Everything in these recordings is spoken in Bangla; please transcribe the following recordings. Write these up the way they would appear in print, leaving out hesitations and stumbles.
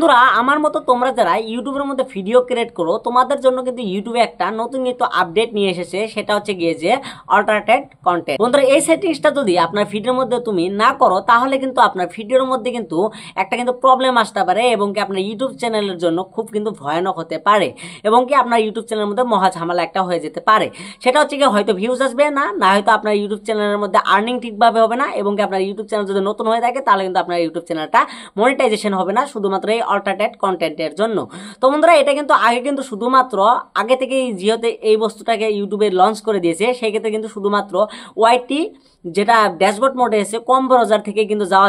বন্ধুরা আমার মতো তোমরা যারা ইউটিউবের মধ্যে ভিডিও ক্রিয়েট করো তোমাদের জন্য কিন্তু ইউটিউবে একটা নতুন আপডেট নিয়ে এসেছে, সেটা হচ্ছে গিয়ে যে অল্টারনেট কন্টেন্ট। বন্ধুরা এই সেটিংসটা যদি আপনার ভিডিওর মধ্যে তুমি না করো তাহলে কিন্তু আপনার ভিডিওর মধ্যে কিন্তু একটা কিন্তু প্রবলেম আসতে পারে এবং কি আপনার ইউটিউব চ্যানেলের জন্য খুব কিন্তু ভয়ানক হতে পারে এবং কি আপনার ইউটিউব চ্যানেলের মধ্যে মহা ঝামেলা একটা হয়ে যেতে পারে। সেটা হচ্ছে কি হয়তো ভিউজ আসবে না, না হয়তো আপনার ইউটিউব চ্যানেলের মধ্যে আর্নিং ঠিকভাবে হবে না এবং কি আপনার ইউটিউব চ্যানেল যদি নতুন হয়ে থাকে তাহলে কিন্তু আপনার ইউটিউব চ্যানেলটা মনিটাইজেশন হবে না শুধুমাত্র এই অল্টারনেট কন্টেন্টের জন্য। তো বন্ধুরা এটা কিন্তু আগে কিন্তু শুধুমাত্র আগে থেকে যেহেতু এই বস্তুটাকে ইউটিউবে লঞ্চ করে দিয়েছে সেই ক্ষেত্রে কিন্তু শুধুমাত্র ওয়াইটি যেটা ড্যাশবোর্ড মোডে এসে কম ব্রাউজার থেকে কিন্তু যাওয়া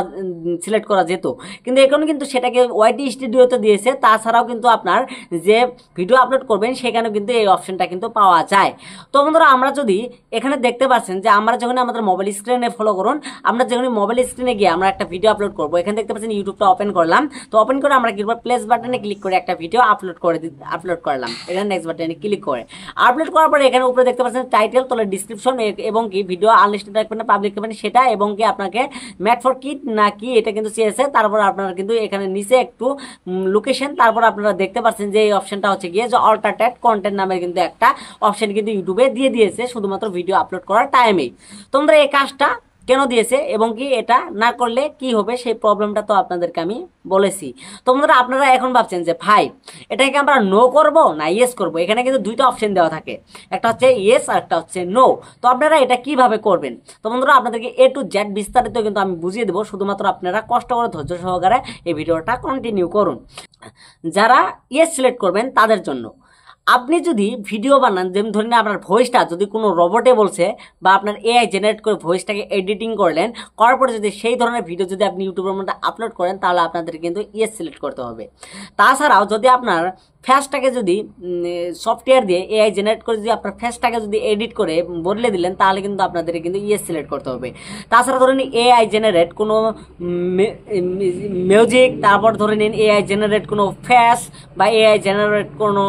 সিলেক্ট করা যেত, কিন্তু এখন কিন্তু সেটাকে ওয়াইটি স্টুডিওতে দিয়েছে। তাছাড়াও কিন্তু আপনার যে ভিডিও আপলোড করবেন সেখানেও কিন্তু এই অপশনটা কিন্তু পাওয়া যায়। তো বন্ধুরা আমরা যদি এখানে দেখতে পাচ্ছেন যে আমরা যখন আমাদের মোবাইল স্ক্রিনে ফলো করুন, আমরা যখন মোবাইল স্ক্রিনে গিয়ে আমরা একটা ভিডিও আপলোড করবো, এখানে দেখতে পাচ্ছেন ইউটিউবটা ওপেন করলাম। তো ওপেন করে আমরা কি করবো, প্লেস বাটনে ক্লিক করে একটা ভিডিও আপলোড করলাম। এখানে নেক্সট বাটনে ক্লিক করে আপলোড করার পরে এখানে উপরে দেখতে পাচ্ছেন টাইটেল, তলে ডিসক্রিপশন এবং কি ভিডিও আনলিস্টেড রাখবেন না পাবলিক রাখবেন সেটা, এবং কি আপনাকে ম্যাট ফর কিড না কি এটা কিন্তু চেয়েছে। তারপর আপনারা কিন্তু এখানে নিচে একটু লোকেশন, তারপর আপনারা দেখতে পাচ্ছেন যে এই অপশনটা হচ্ছে গিয়ে যে অল্টারনেট কন্টেন্ট নামের কিন্তু একটা অপশন কিন্তু ইউটিউবে দিয়ে দিয়েছে শুধুমাত্র ভিডিও আপলোড করার টাইমেই। তোমরা এই কাজটা কেন দিয়েছে এবং কি এটা না করলে কি হবে সেই প্রবলেমটা তো আপনাদেরকে আমি বলেছি। তো বন্ধুরা আপনারা এখন ভাবছেন যে ভাই এটাকে আমরা নো করব না ইয়েস করব, এখানে কিন্তু দুইটা অপশন দেওয়া থাকে, একটা হচ্ছে ইয়েস আর একটা হচ্ছে নো। তো আপনারা এটা কিভাবে করবেন? তো বন্ধুরা আপনাদেরকে এ টু জেড বিস্তারিত কিন্তু আমি বুঝিয়ে দেবো, শুধুমাত্র আপনারা কষ্ট করে ধৈর্য সহকারে এই ভিডিওটা কন্টিনিউ করুন। যারা ইয়েস সিলেক্ট করবেন তাদের জন্য, আপনি যদি ভিডিও বানান, যেমন ধরে নিন আপনার ভয়েসটা যদি কোনো রোবটে বলছে বা আপনার এআই জেনারেট করে ভয়েসটাকে এডিটিং করলেন, করার পরে যদি সেই ধরনের ভিডিও যদি আপনি ইউটিউবের মধ্যে আপলোড করেন তাহলে আপনাদের কিন্তু ইয়েস সিলেক্ট করতে হবে। তাছাড়াও যদি আপনার ফেসটাকে যদি সফটওয়্যার দিয়ে এআই জেনারেট করে যদি আপনার ফেসটাকে যদি এডিট করে বদলে দিলেন তাহলে কিন্তু আপনাদের কিন্তু ইয়েস সিলেক্ট করতে হবে। তাছাড়া ধরে নিন এআই জেনারেট কোনো মিউজিক, তারপর ধরে নিন এআই জেনারেট কোনো ফেস বা এআই জেনারেট কোনো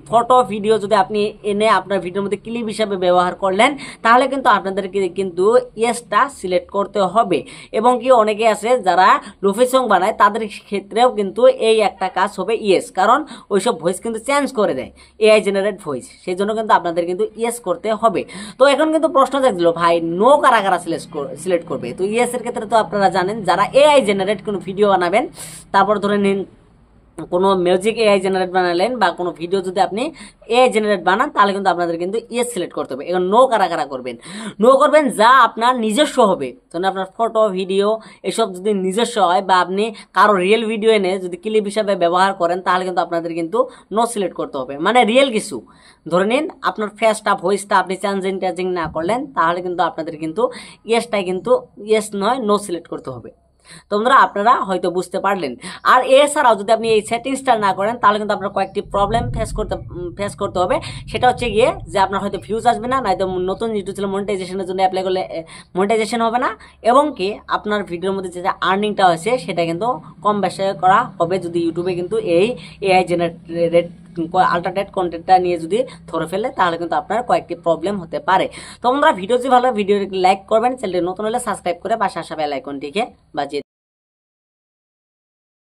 ফটো ভিডিও যদি আপনি এনে আপনার ভিডিওর মধ্যে ক্লিপ হিসাবে ব্যবহার করলেন তাহলে কিন্তু আপনাদেরকে কিন্তু ইয়েসটা সিলেক্ট করতে হবে। এবং কি অনেকে আছে যারা লোফি সং বানায় তাদের ক্ষেত্রেও কিন্তু এই একটা কাজ হবে ইয়েস, কারণ ওইসব ভয়েস কিন্তু চেঞ্জ করে দেয় এআই জেনারেট ভয়েস, সেই জন্য কিন্তু আপনাদের কিন্তু ইয়েস করতে হবে। তো এখন কিন্তু প্রশ্ন থাকছিল ভাই নো কারা কারা সিলেক্ট করবে? তো ইয়েসের ক্ষেত্রে তো আপনারা জানেন যারা এআই জেনারেট কোনো ভিডিও বানাবেন, তারপর ধরে নিন কোনো মিউজিক এআই জেনারেট বানালেন বা কোনো ভিডিও যদি আপনি এআই জেনারেট বানান তাহলে কিন্তু আপনাদের কিন্তু ইয়েস সিলেক্ট করতে হবে। এখন নো কারা কারা করবেন? নো করবেন যা আপনার নিজস্ব হবে, ধরুন আপনার ফটো ভিডিও এসব যদি নিজস্ব হয় বা আপনি কারো রিয়েল ভিডিও এনে যদি ক্লিপ হিসাবে ব্যবহার করেন তাহলে কিন্তু আপনাদের কিন্তু নো সিলেক্ট করতে হবে। মানে রিয়েল কিছু ধরে নিন আপনার ফেসটা ভয়েসটা আপনি চেঞ্জিং না করলেন তাহলে কিন্তু আপনাদের কিন্তু ইয়েসটাই কিন্তু ইয়েস নয় নো সিলেক্ট করতে হবে। তোমরা আপনারা হয়তো বুঝতে পারলেন। আর এছাড়াও যদি আপনি এই সেটিংসটা না করেন তাহলে কিন্তু আপনার কয়েকটি প্রবলেম ফেস করতে হবে। সেটা হচ্ছে গিয়ে যে আপনার হয়তো ভিউজ আসবে না, নয়তো নতুন ইউটিউব চ্যানেল মনিটাইজেশনের জন্য অ্যাপ্লাই করলে মনিটাইজেশন হবে না, এবং কি আপনার ভিডিওর মধ্যে যে আর্নিংটা হয়েছে সেটা কিন্তু কম বেশি করা হবে যদি ইউটিউবে কিন্তু এই এআই জেনারেট অল্টারনেট কন্টেন্টটা নিয়ে যদি ধরে ফেলে তাহলে কিন্তু আপনার কয়েকটি প্রবলেম হতে পারে। তো বন্ধুরা ভিডিও যদি ভালো ভিডিওটি লাইক করবেন, চ্যানেলটি নতুন হলে সাবস্ক্রাইব করে পাশে আসা বেল আইকনটিকে বাজিয়ে